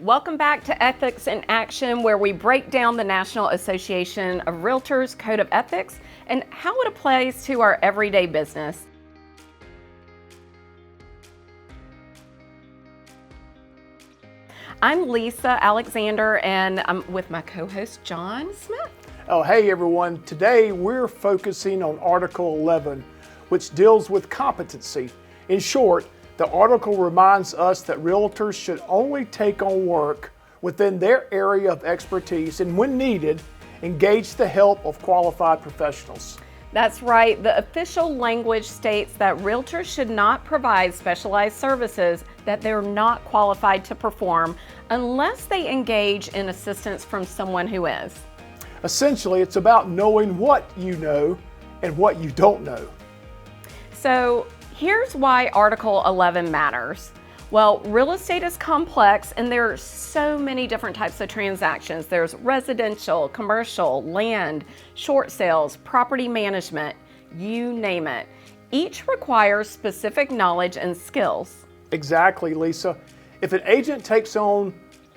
Welcome back to Ethics in Action, where we break down the National Association of Realtors Code of Ethics and how it applies to our everyday business. I'm Lisa Alexander, and I'm with my co-host John Smith. Oh, hey everyone. Today we're focusing on Article 11, which deals with competency. In short, the article reminds us that realtors should only take on work within their area of expertise and, when needed, engage the help of qualified professionals. That's right. The official language states that realtors should not provide specialized services that they're not qualified to perform unless they engage in assistance from someone who is. Essentially, it's about knowing what you know and what you don't know. So here's why Article 11 matters. Well, real estate is complex and there are so many different types of transactions. There's residential, commercial, land, short sales, property management, you name it. Each requires specific knowledge and skills. Exactly, Lisa. If an agent takes on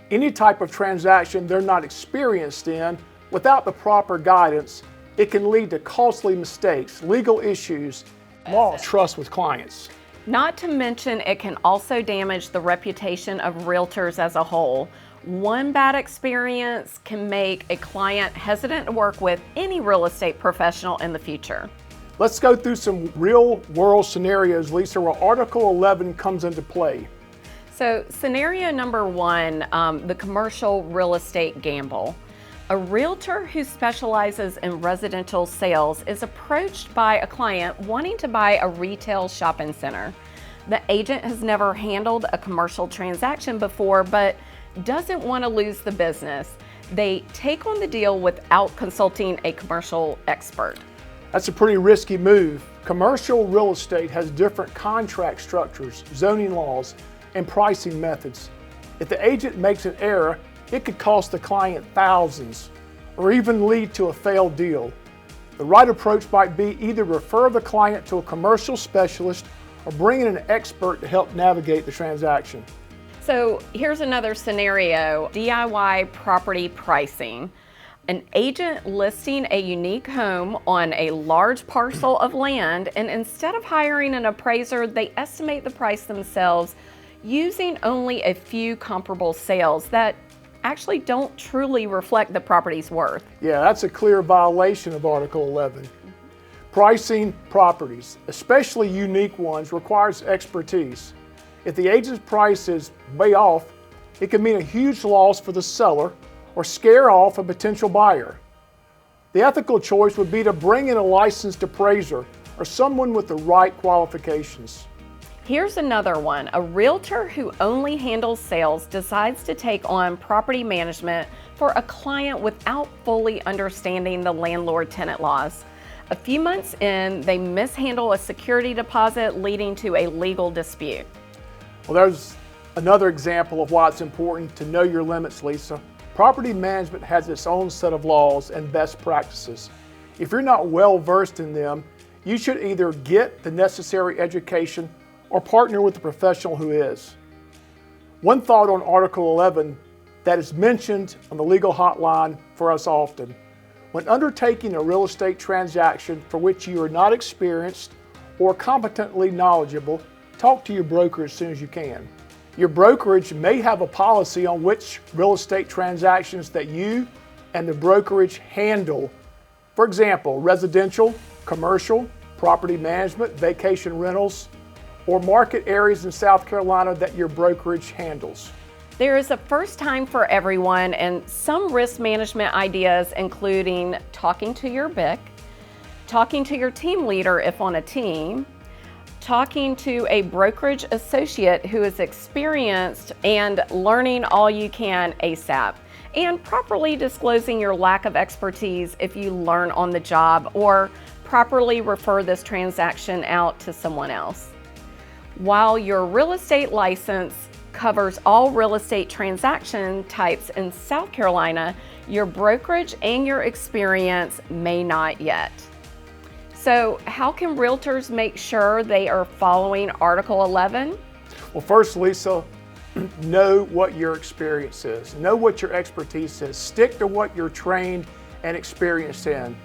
any type of transaction they're not experienced in without the proper guidance, it can lead to costly mistakes, legal issues, lost trust with clients. Not to mention, it can also damage the reputation of realtors as a whole. One bad experience can make a client hesitant to work with any real estate professional in the future. Let's go through some real-world scenarios, Lisa, where Article 11 comes into play. So, scenario number one, the commercial real estate gamble. A realtor who specializes in residential sales is approached by a client wanting to buy a retail shopping center. The agent has never handled a commercial transaction before, but doesn't want to lose the business. They take on the deal without consulting a commercial expert. That's a pretty risky move. Commercial real estate has different contract structures, zoning laws, and pricing methods. If the agent makes an error, it could cost the client thousands or even lead to a failed deal. The right approach might be either refer the client to a commercial specialist or bring in an expert to help navigate the transaction. So here's another scenario, DIY property pricing. An agent listing a unique home on a large parcel of land, and instead of hiring an appraiser, they estimate the price themselves using only a few comparable sales that actually don't truly reflect the property's worth. Yeah, that's a clear violation of Article 11. Pricing properties, especially unique ones, requires expertise. If the agent's price is way off, it can mean a huge loss for the seller or scare off a potential buyer. The ethical choice would be to bring in a licensed appraiser or someone with the right qualifications. Here's another one. A realtor who only handles sales decides to take on property management for a client without fully understanding the landlord-tenant laws. A few months in, they mishandle a security deposit, leading to a legal dispute. Well, there's another example of why it's important to know your limits, Lisa. Property management has its own set of laws and best practices. If you're not well versed in them, you should either get the necessary education or partner with a professional who is. One thought on Article 11 that is mentioned on the legal hotline for us often. When undertaking a real estate transaction for which you are not experienced or competently knowledgeable, talk to your broker as soon as you can. Your brokerage may have a policy on which real estate transactions that you and the brokerage handle. For example, residential, commercial, property management, vacation rentals, or market areas in South Carolina that your brokerage handles. There is a first time for everyone, and some risk management ideas including talking to your BIC, talking to your team leader if on a team, talking to a brokerage associate who is experienced, and learning all you can ASAP, and properly disclosing your lack of expertise if you learn on the job, or properly refer this transaction out to someone else. While your real estate license covers all real estate transaction types in South Carolina, your brokerage and your experience may not yet. So how can realtors make sure they are following Article 11? Well, first, Lisa, know what your experience is. Know what your expertise is. Stick to what you're trained and experienced in.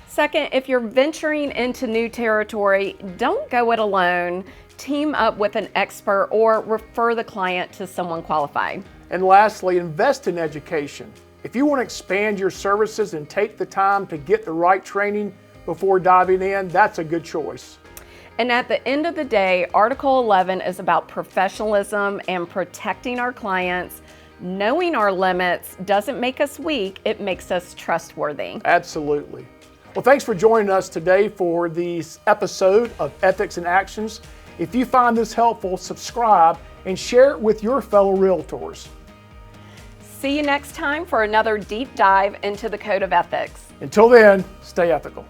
Second, if you're venturing into new territory, don't go it alone. Team up with an expert or refer the client to someone qualified. And lastly, invest in education. If you want to expand your services and take the time to get the right training before diving in, that's a good choice. And at the end of the day, Article 11 is about professionalism and protecting our clients. Knowing our limits doesn't make us weak, it makes us trustworthy. Absolutely. Well, thanks for joining us today for this episode of Ethics in Actions. If you find this helpful, subscribe and share it with your fellow Realtors. See you next time for another deep dive into the Code of Ethics. Until then, stay ethical.